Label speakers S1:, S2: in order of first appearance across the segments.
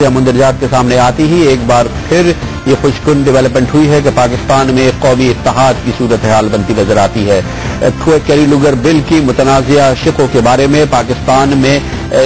S1: वाक़या मंदरजात के सामने आती ही एक बार फिर ये खुशकुन डेवलपमेंट हुई है कि पाकिस्तान में कौमी इत्तेहाद की सूरत हाल बनती नजर आती है। कैरी लुगर बिल की मुतनाज़िया शिकों के बारे में पाकिस्तान में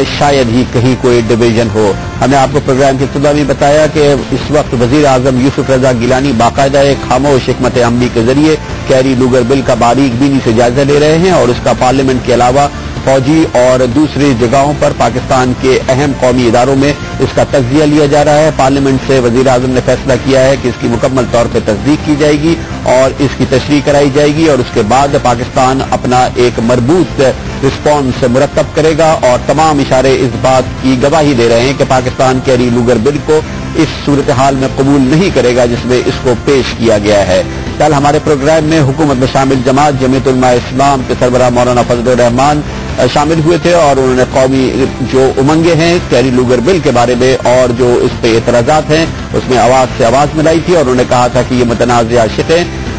S1: शायद ही कहीं कोई डिवीजन हो। हमने आपको प्रोग्राम के इब्तिदा में बताया कि इस वक्त वजीर आजम यूसुफ रजा गिलानी बाकायदा एक खामोश हिकमत अमली के जरिए कैरी लुगर बिल का बारीक बीनी से जायजा ले रहे हैं और उसका पार्लियामेंट के अलावा फौजी और दूसरी जगहों पर पाकिस्तान के अहम कौमी इदारों में इसका तज्जिया लिया जा रहा है। पार्लियामेंट से वजीर आजम ने फैसला किया है कि इसकी मुकम्मल तौर पर तस्दीक की जाएगी और इसकी तशरीह कराई जाएगी और उसके बाद पाकिस्तान अपना एक मरबूत रिस्पॉन्स मुरतब करेगा और तमाम इशारे इस बात की गवाही दे रहे हैं कि पाकिस्तान कैरी लुगर बिल को इस सूरत हाल में कबूल नहीं करेगा जिसमें इसको पेश किया गया है। कल हमारे प्रोग्राम में हुकूमत में शामिल जमात जमीयत उलमा इस्लाम के सरबराह मौलाना फजलुर रहमान शामिल हुए थे और उन्होंने कौमी जो उमंगे हैं कैरी लुगर बिल के बारे में और जो इस पे एतराजात हैं उसमें आवाज से आवाज मिलाई थी और उन्होंने कहा था कि ये मुतनाज़िया शिकें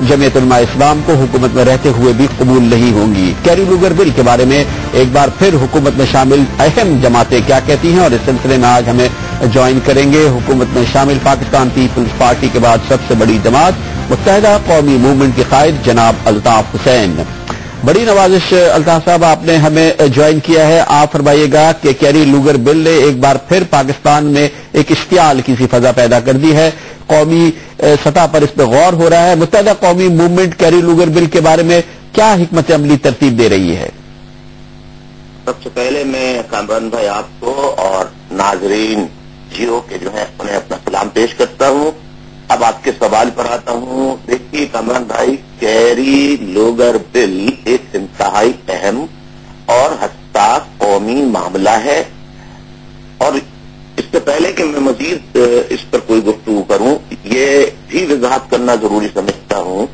S1: जमीयत उलमा इस्लाम को हुकूमत में रहते हुए भी कबूल नहीं होंगी। कैरी लुगर बिल के बारे में एक बार फिर हुकूमत में शामिल अहम जमातें क्या कहती हैं और इस सिलसिले में आज हमें ज्वाइन करेंगे हुकूमत में शामिल पाकिस्तान पीपल्स पार्टी के बाद सबसे बड़ी जमात मुत्तहिदा कौमी मूवमेंट के कायद जनाब अल्ताफ हुसैन। बड़ी नवाजिश अल्ताफ साहब, आपने हमें ज्वाइन किया है। आप फरमाइएगा कि कैरी लुगर बिल ने एक बार फिर पाकिस्तान में एक इश्तियाल की सी फजा पैदा कर दी है। कौमी सतह पर इस पर गौर हो रहा है। मुत्तहिदा कौमी मूवमेंट कैरी लुगर बिल के बारे में क्या हिकमत अमली तरतीब दे रही है?
S2: सबसे पहले मैं कामरान भाई आपको और नाजरीन जियो के जो है उन्हें अपना सलाम पेश करता हूँ। अब आपके सवाल पर आता हूँ। देखिए कामरान भाई, कैरी लुगर बिल एक इंतहाई अहम और हसास कौमी मामला है और इससे पहले कि मैं मजीद इस पर कोई गुफ्तगू करूं, ये भी वजाहत करना जरूरी समझता हूं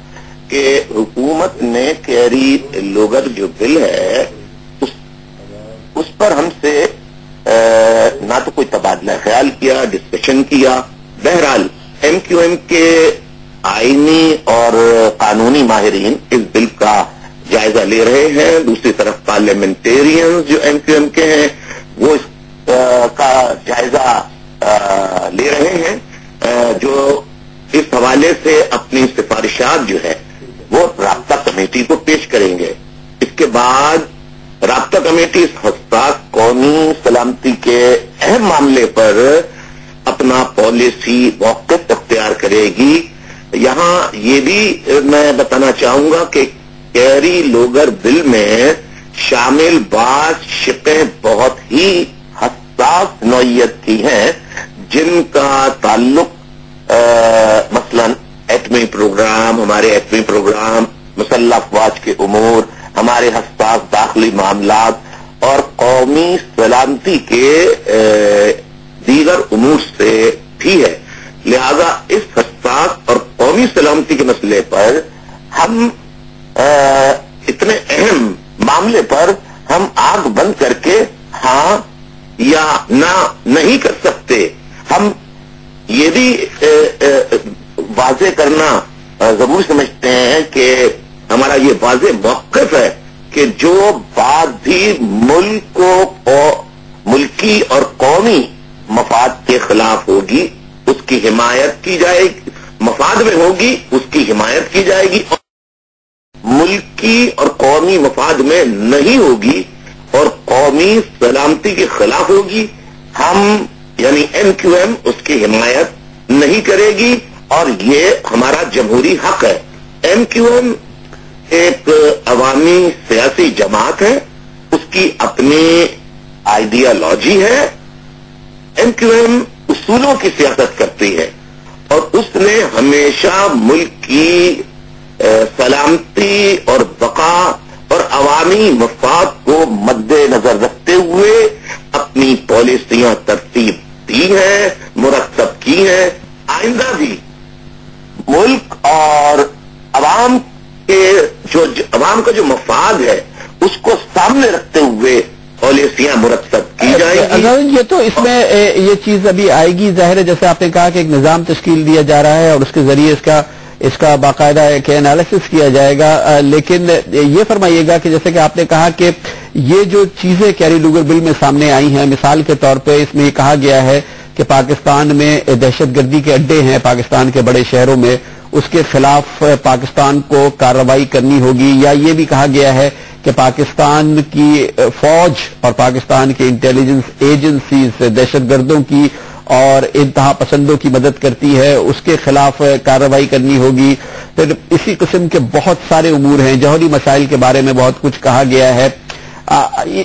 S2: कि हुकूमत ने कैरी लुगर जो बिल है उस पर हमसे ना तो कोई तबादला ख्याल किया, डिस्कशन किया। बहरहाल MQM के आईनी और कानूनी माहिरीन इस बिल का जायजा ले रहे हैं। दूसरी तरफ पार्लियामेंटेरियंस जो MQM के हैं वो का जायजा ले रहे हैं जो इस हवाले से अपनी सिफारिशात जो है वो राब्ता कमेटी को पेश करेंगे। इसके बाद राब्ता कमेटी इस हसास कौमी सलामती के अहम मामले पर अपना पॉलिसी मौक़िफ़ इख्तियार करेगी। यहाँ ये भी मैं बताना चाहूंगा कि कैरी लुगर बिल में शामिल बात शिकें बहुत ही हसास नौइयत की हैं जिनका ताल्लुक मसलन एटमी प्रोग्राम, हमारे एटमी प्रोग्राम, मुसल्लह अफवाज के उमूर, हमारे हसास दाखिली मामलात और कौमी सलामती के दीगर उमूर से भी है। लिहाजा इस हसास और कौमी सलामती के मसले पर हम इतने अहम मामले पर हम आंख बंद करके हाँ या ना नहीं कर सकते। हम ये भी वाजे करना जरूर समझते हैं कि हमारा ये वाजे मौक़िफ़ है कि जो बात भी मुल्की और कौमी मफाद के खिलाफ होगी उसकी हिमायत की जाएगी, मफाद में होगी उसकी हिमायत की जाएगी और मुल्की और कौमी मफाद में नहीं होगी और कौमी सलामती के खिलाफ होगी, हम यानी MQM उसकी हिमायत नहीं करेगी और ये हमारा जमहूरी हक है। MQM एक अवामी सियासी जमात है, उसकी अपनी आइडियालॉजी है। MQM उसूलों की सियासत करती है और उसने हमेशा मुल्क की सलामती और बका और अवामी मफाद को मद्देनजर रखते हुए अपनी पॉलिसियां तरतीब दी है, मुरतब की है। आइंदा भी मुल्क और अवाम का जो मफाद है उसको सामने रखते हुए पॉलिसियां मुरतब की जाएगी।
S1: ये तो इसमें ये चीज अभी आएगी। जाहिर है जैसे आपने कहा कि एक निजाम तश्कील दिया जा रहा है और उसके जरिए इसका बाकायदा एक एनालिसिस किया जाएगा। लेकिन ये फरमाइएगा कि जैसे कि आपने कहा कि ये जो चीजें कैरी लुगर बिल में सामने आई हैं, मिसाल के तौर पे इसमें कहा गया है کہ پاکستان میں دہشت گردی کے اڈے ہیں پاکستان کے بڑے شہروں میں، اس کے خلاف پاکستان کو کارروائی کرنی ہوگی، یا یہ بھی کہا گیا ہے کہ پاکستان کی فوج اور پاکستان کے انٹیلیجنس ایجنسیز دہشت گردوں کی اور انتہا پسندوں کی مدد کرتی ہے، اس کے خلاف کارروائی کرنی ہوگی؟ پھر اسی قسم کے بہت سارے امور ہیں، جوہری مسائل کے بارے میں بہت کچھ کہا گیا ہے۔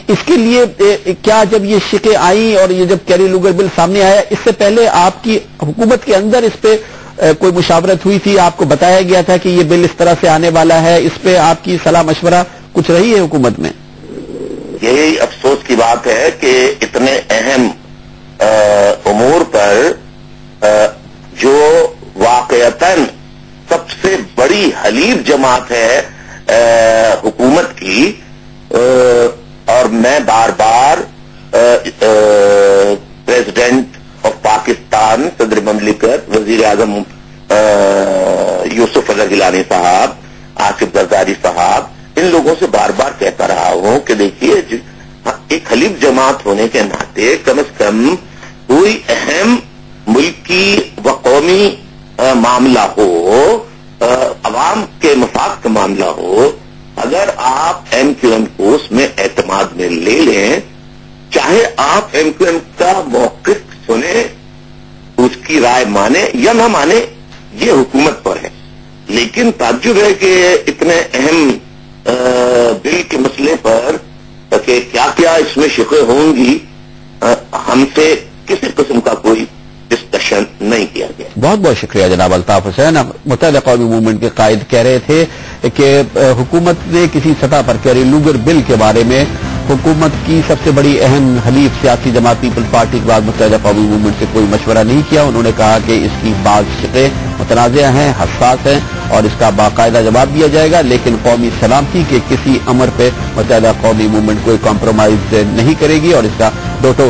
S1: اس کے لیے کیا جب یہ شقیں آئیں اور یہ جب کیری لوگر بل سامنے آیا، اس سے پہلے آپ کی حکومت کے اندر اس پہ کوئی مشاورت ہوئی تھی؟ آپ کو بتایا گیا تھا کہ یہ بل اس طرح سے آنے والا ہے؟ اس پہ آپ کی صلاح مشورہ کچھ رہی ہے حکومت میں؟
S2: یہی افسوس کی بات ہے کہ اتنے اہم امور پر جو واقعتاً سب سے بڑی حلیف جماعت ہے حکومت کی، اور میں بار بار پریزیڈنٹ آف پاکستان، صدر مملکت، وزیر اعظم یوسف رضا گیلانی صاحب، آصف زرداری صاحب، ان لوگوں سے بار بار کہتا رہا ہوں کہ دیکھیے ایک حلیف جماعت ہونے کے ناطے کم از کم کوئی اہم ملکی و قومی معاملہ ہو، عوام کے مفاد کا معاملہ ہو، اگر آپ ایم کیو ایم کو اس میں اعتماد میں لے لیں، چاہے آپ ایم کیو ایم کا موقف سنیں، اس کی رائے مانے یا نہ مانے، یہ حکومت پر ہے۔ لیکن تعجب ہے کہ اتنے اہم بل کے مسئلے پر کہ کیا کیا اس میں شقیں ہوں گی، ہم سے کسی قسم کا کوئی ڈسکشن نہیں کیا گیا۔
S1: بہت بہت شکریہ جناب الطاف حسین۔ متحدہ قومی موومنٹ کے قائد کہہ رہے تھے کہ حکومت نے کسی سطح پر کیری لوگر بل کے بارے میں حکومت کی سب سے بڑی اہم حلیف سیاسی جماعت پیپلز پارٹی کے بعد متحدہ قومی موومنٹ سے کوئی مشورہ نہیں کیا۔ انہوں نے کہا کہ اس کی بعض شقیں متنازع ہیں، حساس ہیں، اور اس کا باقاعدہ جواب دیا جائے گا، لیکن قومی سلامتی کے کسی امر پہ متحدہ قومی موومنٹ کوئی کمپرومائز نہیں کرے گی، اور اس کا دو ٹوک